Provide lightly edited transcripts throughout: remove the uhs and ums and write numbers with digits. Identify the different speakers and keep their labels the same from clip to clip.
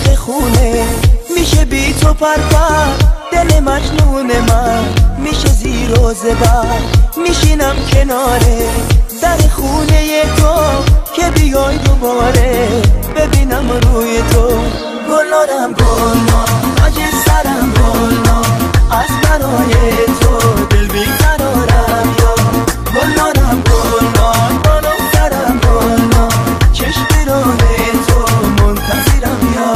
Speaker 1: عشق خونه میشه بی تو پرپر دل مجنون من میشه زیر و زبر میشینم کناره در خونه تو که بیای دوباره ببینم روی تو گلارم گلنار تاج سرم گلنار از برای تو دل بیقرارم یا گلارم گلنار بالا سرم گلنار چشم راه تو منتظرم یا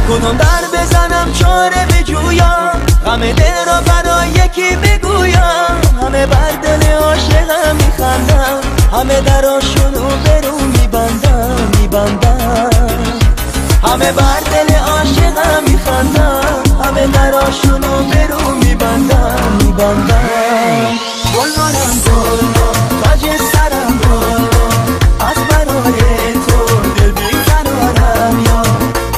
Speaker 1: کدوم در بزنم چاره بجویم غم دل را برای یکی بگویم همه بر دل عاشقم میخندم همه دراشونو برو میبندم همه بر دل عاشقم میخندم همه دراشونو برو میبندم گلنارم گلنار تاج سرم گلنار از برای تو دل بیقرارم یا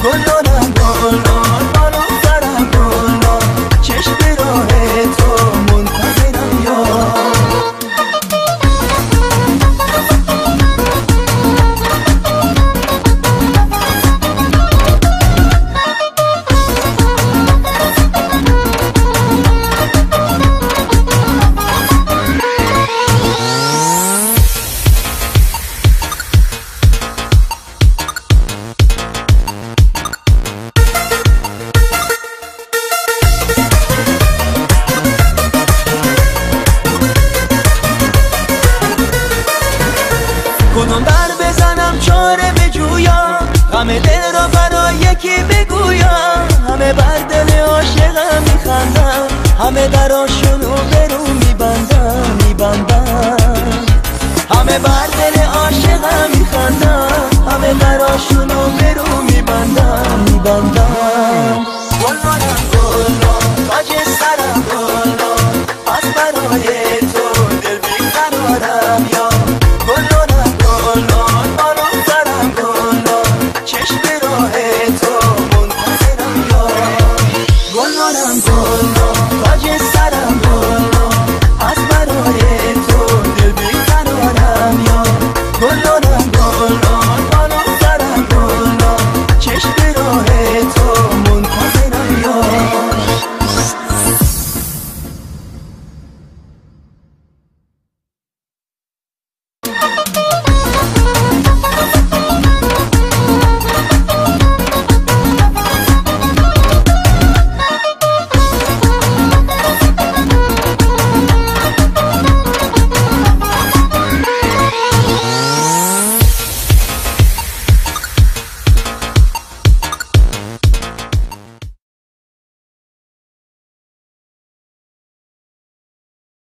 Speaker 1: گلنارم گلنار بالا سرم گلنار چشم راه تو منتظرم یا کدوم در بزنم چاره بجویم غم دل را برای یکی بگویم همه بر دل عاشقم میخندم همه دراشونو برو میبندم همه بر دل عاشقم میخندم همه دراشونو